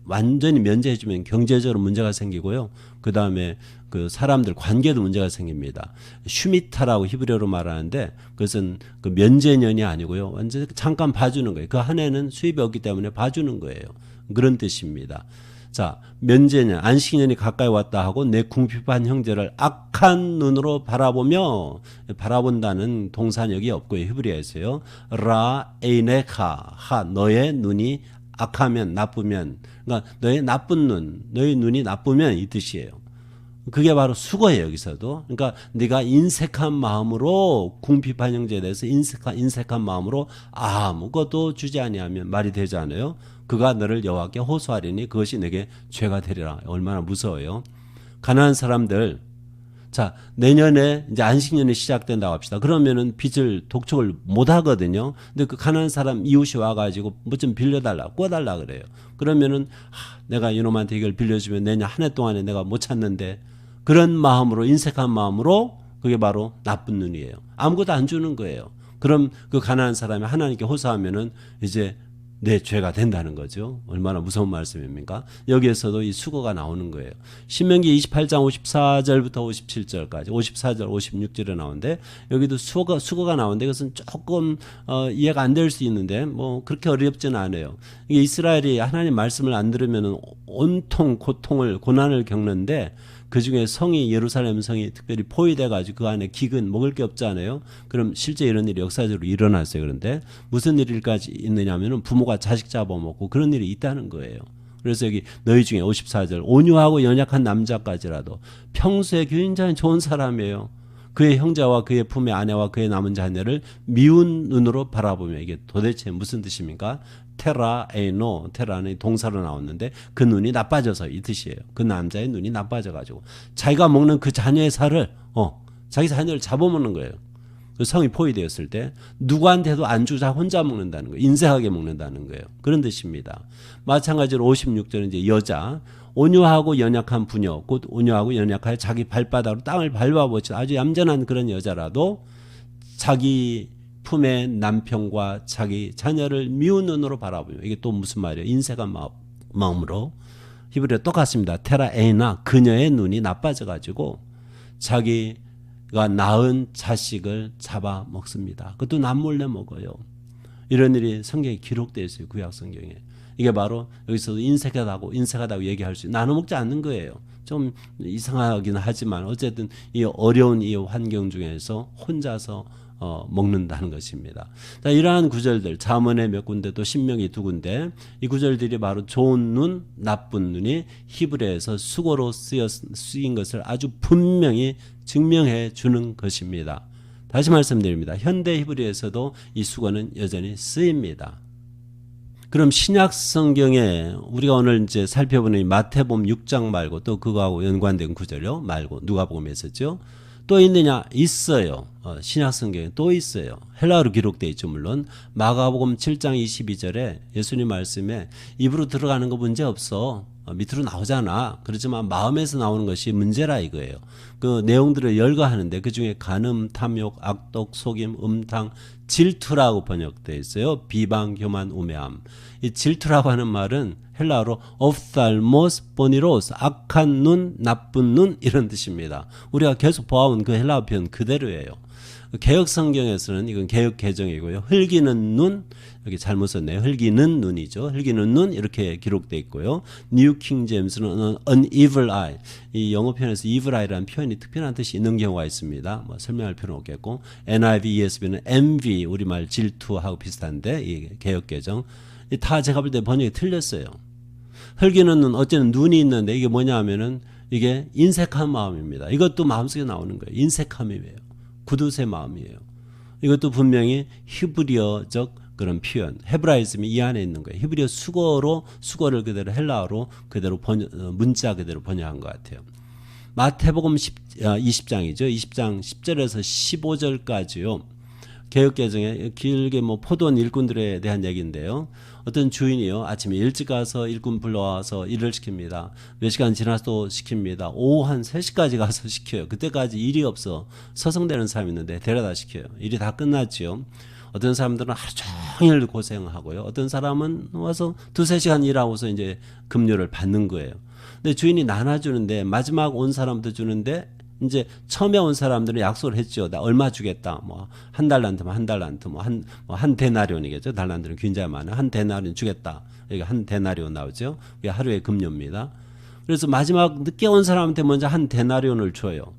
완전히 면제해주면 경제적으로 문제가 생기고요. 그 다음에 그 사람들 관계도 문제가 생깁니다. 슈미타라고 히브리어로 말하는데, 그것은 그 면제년이 아니고요. 완전히 잠깐 봐주는 거예요. 그 한 해는 수입이 없기 때문에 봐주는 거예요. 그런 뜻입니다. 자, 면제년, 안식년이 가까이 왔다 하고 내 궁핍한 형제를 악한 눈으로 바라보며, 바라본다는 동사는 여기 없고요. 히브리어에서요. 라 에이네카 하, 너의 눈이 악하면, 나쁘면, 그러니까 너의 나쁜 눈, 너의 눈이 나쁘면 이 뜻이에요. 그게 바로 수고예요. 여기서도. 그러니까 네가 인색한 마음으로, 궁핍한 형제에 대해서 인색한 마음으로 아무것도 주지 아니하면 말이 되지 않아요. 그가 너를 여호와께 호소하리니 그것이 내게 죄가 되리라. 얼마나 무서워요. 가난한 사람들, 자, 내년에 이제 안식년이 시작된다고 합시다. 그러면은 빚을 독촉을 못 하거든요. 근데 그 가난한 사람 이웃이 와가지고 뭐 좀 빌려달라, 꿔달라 그래요. 그러면은 내가 이놈한테 이걸 빌려주면 내년 한 해 동안에 내가 못 찾는데, 그런 마음으로, 인색한 마음으로, 그게 바로 나쁜 눈이에요. 아무것도 안 주는 거예요. 그럼 그 가난한 사람이 하나님께 호소하면은 이제 내 죄가 된다는 거죠. 얼마나 무서운 말씀입니까? 여기에서도 이 수고가 나오는 거예요. 신명기 28장 54절부터 57절까지, 54절, 56절에 나오는데, 여기도 수고가 나오는데, 이것은 조금 이해가 안 될 수 있는데 뭐 그렇게 어렵지는 않아요. 이게 이스라엘이 하나님 말씀을 안 들으면 온통 고난을 겪는데, 그 중에 성이, 예루살렘 성이 특별히 포위돼가지고 그 안에 기근, 먹을 게 없잖아요. 그럼 실제 이런 일이 역사적으로 일어났어요. 그런데 무슨 일일까지 있느냐면은 부모가 자식 잡아먹고 그런 일이 있다는 거예요. 그래서 여기 너희 중에 54절, 온유하고 연약한 남자까지라도 평소에 굉장히 좋은 사람이에요. 그의 형제와 그의 품의 아내와 그의 남은 자녀를 미운 눈으로 바라보며, 이게 도대체 무슨 뜻입니까? 테라 에이노, 테라는 동사로 나왔는데 그 눈이 나빠져서 이 뜻이에요. 그 남자의 눈이 나빠져가지고 자기가 먹는 그 자녀의 살을 자기 자녀를 잡아먹는 거예요. 그 성이 포위되었을 때 누구한테도 안 주자 혼자 먹는다는 거예요. 인색하게 먹는다는 거예요. 그런 뜻입니다. 마찬가지로 56절은 이제 여자, 온유하고 연약한 부녀, 곧 온유하고 연약하여 자기 발바닥으로 땅을 밟아보지 아주 얌전한 그런 여자라도 자기 품의 남편과 자기 자녀를 미운 눈으로 바라보며, 이게 또 무슨 말이에요? 인색한 마음으로. 히브리어 똑같습니다. 테라 에이나, 그녀의 눈이 나빠져가지고 자기가 낳은 자식을 잡아 먹습니다. 그것도 남몰래 먹어요. 이런 일이 성경에 기록되어 있어요. 구약 성경에. 이게 바로 여기서도 인색하다고 얘기할 수 있어요. 나눠 먹지 않는 거예요. 좀 이상하긴 하지만 어쨌든 이 어려운 이 환경 중에서 혼자서 먹는다는 것입니다. 자, 이러한 구절들, 잠언의 몇 군데, 또 신명기 두 군데, 이 구절들이 바로 좋은 눈, 나쁜 눈이 히브리어에서 수고로 쓰인 것을 아주 분명히 증명해 주는 것입니다. 다시 말씀드립니다. 현대 히브리어에서도 이 수거는 여전히 쓰입니다. 그럼 신약 성경에 우리가 오늘 이제 살펴보는 마태복음 6장 말고 또 그거하고 연관된 구절요 말고 누가복음에 있었죠. 또 있느냐? 있어요. 신약 성경에 또 있어요. 헬라어로 기록되어 있죠. 물론 마가복음 7장 22절에 예수님 말씀에 입으로 들어가는 거 문제 없어. 밑으로 나오잖아. 그렇지만 마음에서 나오는 것이 문제라 이거예요. 그 내용들을 열거하는데 그중에 간음, 탐욕, 악독, 속임, 음탕, 질투라고 번역되어 있어요. 비방, 교만, 우매함. 이 질투라고 하는 말은 헬라어로 ophthalmos poniros, 악한 눈, 나쁜 눈 이런 뜻입니다. 우리가 계속 보아온 그 헬라어 표현 그대로예요. 개혁 성경에서는 이건 개혁 개정이고요. 흘기는 눈, 여기 잘못 썼네요. 흘기는 눈이죠. 흘기는 눈 이렇게 기록되어 있고요. 뉴 킹 제임스는 an evil eye. 이 영어 표현에서 evil eye라는 표현이 특별한 뜻이 있는 경우가 있습니다. 뭐 설명할 필요는 없겠고 NIV, ESV는 envy 우리말 질투하고 비슷한데 이 개혁 개정 다 제가 볼 때 번역이 틀렸어요. 흘기는 눈 어쨌든 눈이 있는데 이게 뭐냐 하면은 이게 인색한 마음입니다. 이것도 마음속에 나오는 거예요. 인색함이에요. 구두쇠 마음이에요. 이것도 분명히 히브리어적 그런 표현, 헤브라이즘이 이 안에 있는 거예요. 히브리어 수거를 그대로 헬라어로 그대로 문자 그대로 번역한 것 같아요. 마태복음 20장이죠. 20장 10절에서 15절까지요. 개혁개정에 길게 뭐 포도원 일꾼들에 대한 얘기인데요. 어떤 주인이요 아침에 일찍 가서 일꾼 불러와서 일을 시킵니다. 몇 시간 지나서 시킵니다. 오후 한 3시까지 가서 시켜요. 그때까지 일이 없어 서성대는 사람이 있는데 데려다 시켜요. 일이 다 끝났죠. 어떤 사람들은 하루 종일 고생하고요. 어떤 사람은 와서 2-3시간 일하고서 이제 급료를 받는 거예요. 근데 주인이 나눠주는데 마지막 온 사람도 주는데 이제 처음에 온 사람들은 약속을 했죠. 나 얼마 주겠다. 뭐 한 달란트면 한 달란트, 한 데나리온이겠죠. 달란트는 굉장히 많아요. 한 데나리온 주겠다. 여기 한 데나리온 나오죠. 이게 하루의 급료입니다. 그래서 마지막 늦게 온 사람한테 먼저 한 데나리온을 줘요.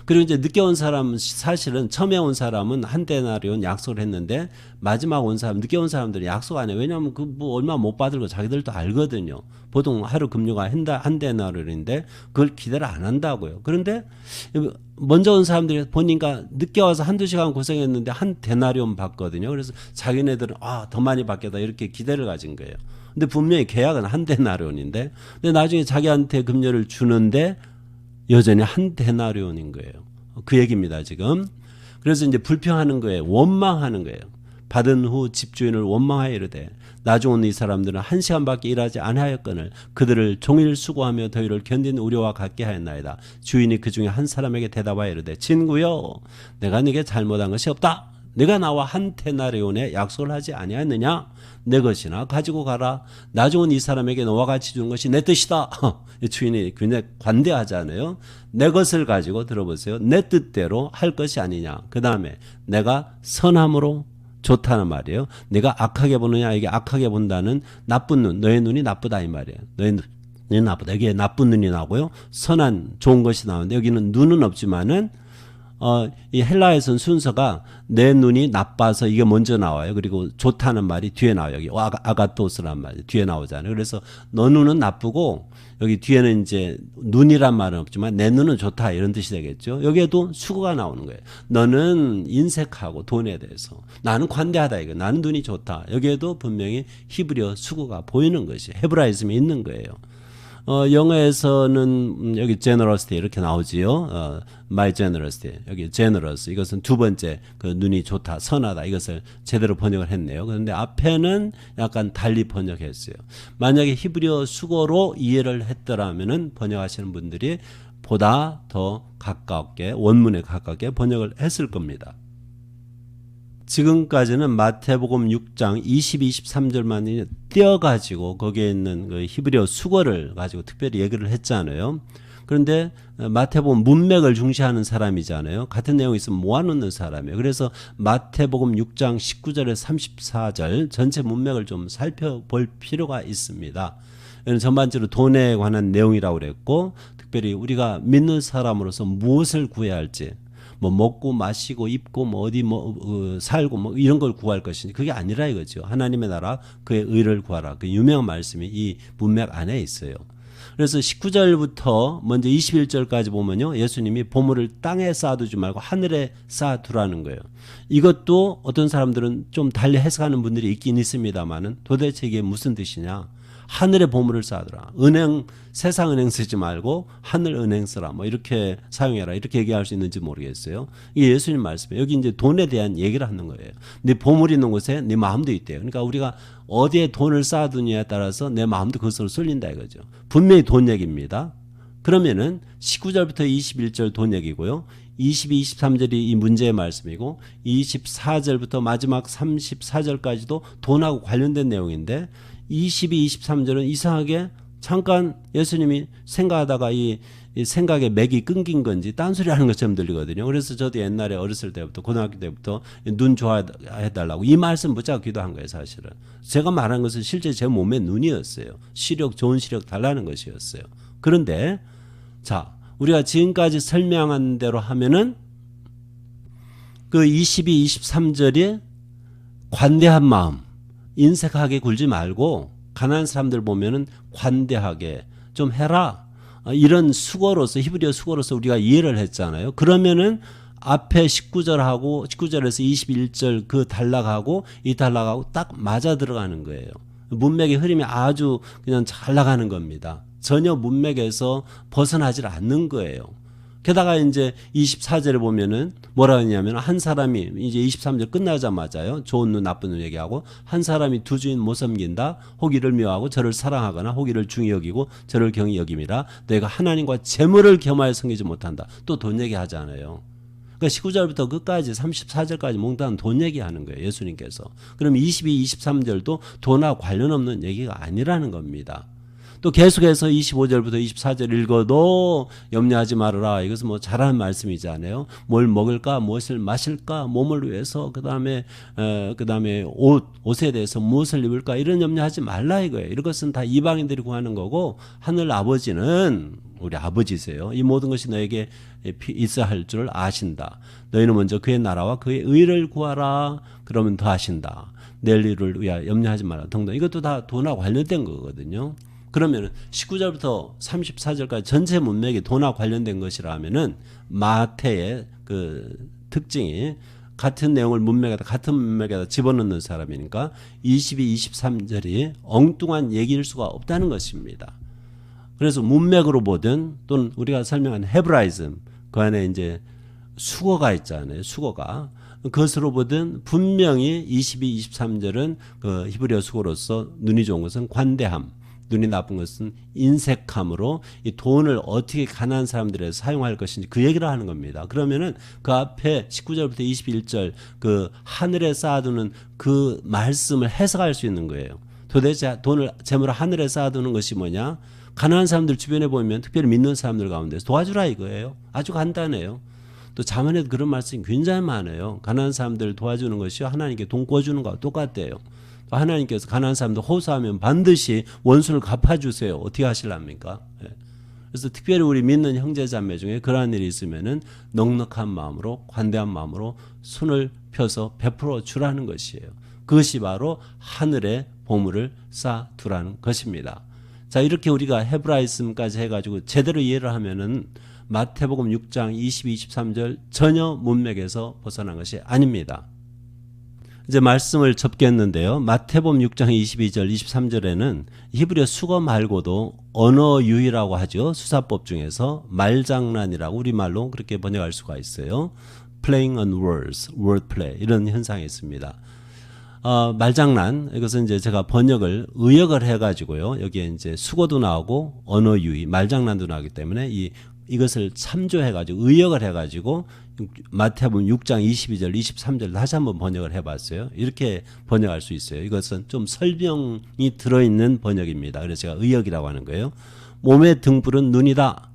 그리고 이제 늦게 온 사람은 사실은 처음에 온 사람은 한 데나리온 약속을 했는데 마지막 온 사람, 늦게 온 사람들은 약속 안 해요. 왜냐하면 그 뭐 얼마 못 받을 거 자기들도 알거든요. 보통 하루 급료가 한 데나리온인데 그걸 기대를 안 한다고요. 그런데 먼저 온 사람들이 보니까 늦게 와서 1-2시간 고생했는데 한 데나리온 받거든요. 그래서 자기네들은 더 많이 받겠다 이렇게 기대를 가진 거예요. 근데 분명히 계약은 한 데나리온인데 근데 나중에 자기한테 급료를 주는데 여전히 한 데나리온인 거예요. 그 얘기입니다, 지금. 그래서 이제 불평하는 거예요. 원망하는 거예요. 받은 후 집주인을 원망하여 이르되 나중 온 이 사람들은 1시간밖에 일하지 아니하였거늘 그들을 종일 수고하며 더위를 견딘 우려와 같게 하였나이다. 주인이 그 중에 한 사람에게 대답하여 이르되 친구여 내가 네게 잘못한 것이 없다. 내가 나와 한 데나리온에 약속을 하지 아니하였느냐? 내 것이나 가지고 가라. 나중 온 이 사람에게 너와 같이 주는 것이 내 뜻이다. 주인이 굉장히 관대하잖아요. 내 것을 가지고 들어보세요. 내 뜻대로 할 것이 아니냐. 그 다음에 내가 선함으로 좋다는 말이에요. 내가 악하게 보느냐. 이게 악하게 본다는 나쁜 눈. 너의 눈이 나쁘다 이 말이에요. 너의 눈이 나쁘다. 여기에 나쁜 눈이 나오고요. 선한 좋은 것이 나오는데 여기는 눈은 없지만은 이 헬라에서는 순서가 내 눈이 나빠서 이게 먼저 나와요. 그리고 좋다는 말이 뒤에 나와요. 여기 아가토스란 말이 뒤에 나오잖아요. 그래서 너 눈은 나쁘고 여기 뒤에는 이제 눈이란 말은 없지만 내 눈은 좋다 이런 뜻이 되겠죠. 여기에도 수고가 나오는 거예요. 너는 인색하고 돈에 대해서 나는 관대하다 이거. 나는 눈이 좋다. 여기에도 분명히 히브리어 수고가 보이는 것이 헤브라이즘이 있는 거예요. 영어에서는 여기 generosity 이렇게 나오지요. my generosity 여기 generous 이것은 두 번째 그 눈이 좋다 선하다 이것을 제대로 번역을 했네요. 그런데 앞에는 약간 달리 번역했어요. 만약에 히브리어 수고로 이해를 했더라면은 번역하시는 분들이 보다 더 가깝게 원문에 가깝게 번역을 했을 겁니다. 지금까지는 마태복음 6장 22, 23절만 떼어가지고 거기에 있는 그 히브리어 수거를 가지고 특별히 얘기를 했잖아요. 그런데 마태복음 문맥을 중시하는 사람이잖아요. 같은 내용이 있으면 모아놓는 사람이에요. 그래서 마태복음 6장 19절에서 34절 전체 문맥을 좀 살펴볼 필요가 있습니다. 이는 전반적으로 돈에 관한 내용이라고 그랬고 특별히 우리가 믿는 사람으로서 무엇을 구해야 할지 뭐 먹고 마시고 입고 뭐 어디 살고 뭐 이런 걸 구할 것이니 그게 아니라 이거죠. 하나님의 나라 그의 의를 구하라. 그 유명한 말씀이 이 문맥 안에 있어요. 그래서 19절부터 먼저 21절까지 보면요. 예수님이 보물을 땅에 쌓아두지 말고 하늘에 쌓아두라는 거예요. 이것도 어떤 사람들은 좀 달리 해석하는 분들이 있긴 있습니다만은 도대체 이게 무슨 뜻이냐. 하늘에 보물을 쌓아두라. 은행, 세상 은행 쓰지 말고 하늘 은행 쓰라. 뭐 이렇게 사용해라. 이렇게 얘기할 수 있는지 모르겠어요. 이게 예수님 말씀이에요. 여기 이제 돈에 대한 얘기를 하는 거예요. 네 보물이 있는 곳에 네 마음도 있대요. 그러니까 우리가 어디에 돈을 쌓아두냐에 따라서 내 마음도 그것으로 쏠린다 이거죠. 분명히 돈 얘기입니다. 그러면은 19절부터 21절 돈 얘기고요. 22, 23절이 이 문제의 말씀이고 24절부터 마지막 34절까지도 돈하고 관련된 내용인데 22, 23절은 이상하게 잠깐 예수님이 생각하다가 이 생각의 맥이 끊긴 건지 딴소리 하는 것처럼 들리거든요. 그래서 저도 옛날에 어렸을 때부터 고등학교 때부터 눈 좋아해달라고 이 말씀 붙잡고 기도한 거예요. 사실은 제가 말한 것은 실제 제 몸의 눈이었어요. 시력, 좋은 시력 달라는 것이었어요. 그런데 자 우리가 지금까지 설명한 대로 하면은 그 22, 23절이 관대한 마음 인색하게 굴지 말고 가난한 사람들 보면은 관대하게 좀 해라. 이런 수고로서 히브리어 수고로서 우리가 이해를 했잖아요. 그러면은 앞에 19절하고 19절에서 21절 그 단락하고 이 단락하고 딱 맞아 들어가는 거예요. 문맥의 흐름이 아주 그냥 잘 나가는 겁니다. 전혀 문맥에서 벗어나질 않는 거예요. 게다가 이제 24절에 보면은 뭐라 하냐면 한 사람이 이제 23절 끝나자마자요. 좋은 눈 나쁜 눈 얘기하고 한 사람이 두 주인 못 섬긴다. 호기를 미워하고 저를 사랑하거나 호기를 중히 여기고 저를 경히 여김이라 너희가 하나님과 재물을 겸하여 섬기지 못한다. 또 돈 얘기하잖아요. 그러니까 19절부터 끝까지 34절까지 몽땅 돈 얘기하는 거예요. 예수님께서. 그럼 22, 23절도 돈하고 관련 없는 얘기가 아니라는 겁니다. 또 계속해서 25절부터 24절 읽어도 염려하지 말아라. 이것은 뭐 잘하는 말씀이잖아요. 뭘 먹을까, 무엇을 마실까, 몸을 위해서 그다음에 옷에 대해서 무엇을 입을까 이런 염려하지 말라 이거예요. 이것은 다 이방인들이 구하는 거고 하늘 아버지는 우리 아버지세요. 이 모든 것이 너에게 있어야 할 줄 아신다. 너희는 먼저 그의 나라와 그의 의를 구하라. 그러면 더 하신다. 내일 일을 위하여 염려하지 마라. 등등. 이것도 다 돈하고 관련된 거거든요. 그러면 19절부터 34절까지 전체 문맥이 돈과 관련된 것이라면은 마태의 그 특징이 같은 내용을 같은 문맥에다 집어넣는 사람이니까 22, 23절이 엉뚱한 얘기일 수가 없다는 것입니다. 그래서 문맥으로 보든 또는 우리가 설명한 헤브라이즘 그 안에 이제 수거가 있잖아요. 수거가. 그것으로 보든 분명히 22, 23절은 그 히브리어 수거로서 눈이 좋은 것은 관대함. 눈이 나쁜 것은 인색함으로 이 돈을 어떻게 가난한 사람들에게 사용할 것인지 그 얘기를 하는 겁니다. 그러면은 그 앞에 19절부터 21절 그 하늘에 쌓아두는 그 말씀을 해석할 수 있는 거예요. 도대체 돈을 재물을 하늘에 쌓아두는 것이 뭐냐? 가난한 사람들 주변에 보면 특별히 믿는 사람들 가운데서 도와주라 이거예요. 아주 간단해요. 또 자문에도 그런 말씀이 굉장히 많아요. 가난한 사람들 도와주는 것이 하나님께 돈 꿔주는 거와 똑같대요. 하나님께서 가난한 사람들 호소하면 반드시 원수를 갚아주세요. 어떻게 하실랍니까? 그래서 특별히 우리 믿는 형제자매 중에 그러한 일이 있으면은 넉넉한 마음으로 관대한 마음으로 손을 펴서 베풀어 주라는 것이에요. 그것이 바로 하늘에 보물을 쌓두라는 것입니다. 자, 이렇게 우리가 헤브라이즘까지 해가지고 제대로 이해를 하면은 마태복음 6장 22, 23절 전혀 문맥에서 벗어난 것이 아닙니다. 이제 말씀을 접겠는데요. 마태복음 6장 22절, 23절에는 히브리어 수거 말고도 언어 유희라고 하죠. 수사법 중에서 말장난이라고 우리말로 그렇게 번역할 수가 있어요. Playing on words, wordplay 이런 현상이 있습니다. 말장난 이것은 이제 제가 번역을 의역을 해가지고요. 여기에 이제 수거도 나오고 언어 유희, 말장난도 나오기 때문에 이것을 참조해가지고 의역을 해가지고 마태복음 6장 22절 23절 다시 한번 번역을 해봤어요. 이렇게 번역할 수 있어요. 이것은 좀 설명이 들어있는 번역입니다. 그래서 제가 의역이라고 하는 거예요. 몸의 등불은 눈이다.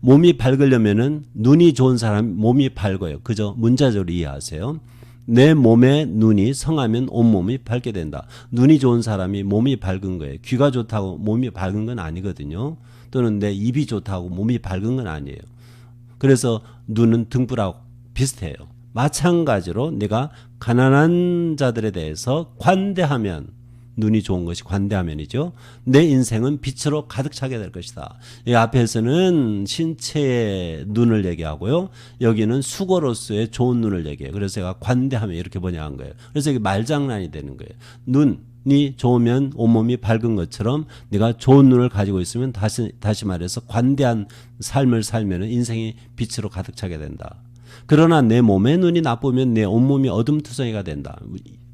몸이 밝으려면은 눈이 좋은 사람 몸이 밝아요. 그저 문자적으로 이해하세요. 내 몸의 눈이 성하면 온몸이 밝게 된다. 눈이 좋은 사람이 몸이 밝은 거예요. 귀가 좋다고 몸이 밝은 건 아니거든요. 또는 내 입이 좋다고 몸이 밝은 건 아니에요. 그래서 눈은 등불하고 비슷해요. 마찬가지로 내가 가난한 자들에 대해서 관대하면 눈이 좋은 것이 관대하면이죠. 내 인생은 빛으로 가득 차게 될 것이다. 이 앞에서는 신체의 눈을 얘기하고요. 여기는 수고로서의 좋은 눈을 얘기해요. 그래서 제가 관대하면 이렇게 번역한 거예요. 그래서 이게 말장난이 되는 거예요. 눈이 좋으면 온몸이 밝은 것처럼 네가 좋은 눈을 가지고 있으면 다시 말해서 관대한 삶을 살면 인생이 빛으로 가득 차게 된다. 그러나 내 몸의 눈이 나쁘면 내 온몸이 어둠투성이가 된다.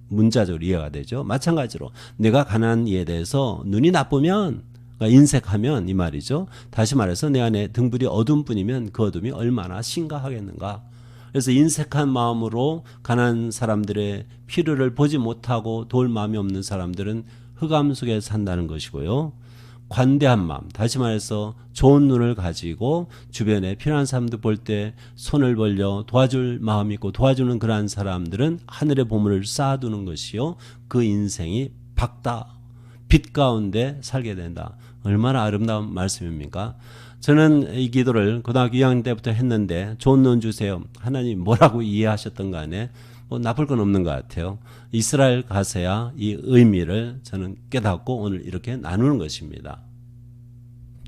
문자적으로 이해가 되죠. 마찬가지로 내가 가난한 이에 대해서 눈이 나쁘면, 그러니까 인색하면 이 말이죠. 다시 말해서 내 안에 등불이 어둠뿐이면 그 어둠이 얼마나 심각하겠는가. 그래서 인색한 마음으로 가난한 사람들의 필요를 보지 못하고 도울 마음이 없는 사람들은 흑암 속에 산다는 것이고요. 관대한 마음, 다시 말해서 좋은 눈을 가지고 주변에 필요한 사람들 볼 때 손을 벌려 도와줄 마음이 있고 도와주는 그러한 사람들은 하늘의 보물을 쌓아두는 것이요. 그 인생이 밝다, 빛 가운데 살게 된다. 얼마나 아름다운 말씀입니까? 저는 이 기도를 고등학교 2학년 때부터 했는데 좋은 눈 주세요. 하나님 뭐라고 이해하셨던 간에 뭐 나쁠 건 없는 것 같아요. 이스라엘 가서야 이 의미를 저는 깨닫고 오늘 이렇게 나누는 것입니다.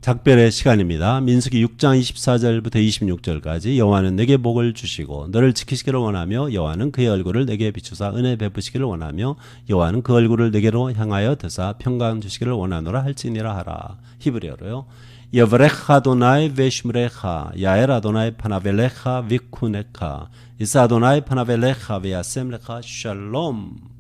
작별의 시간입니다. 민수기 6장 24절부터 26절까지 여호와는 내게 복을 주시고 너를 지키시기를 원하며 여호와는 그의 얼굴을 내게 비추사 은혜 베푸시기를 원하며 여호와는 그 얼굴을 내게로 향하여 드사 평강 주시기를 원하노라 할지니라 하라. 히브리어로요. 여브레카 아도나이 베시므레카 야엘 아도나이 파나벨레카 비쿠네카 이사 아도나이 파나벨레카 베야셈레카 샬롬.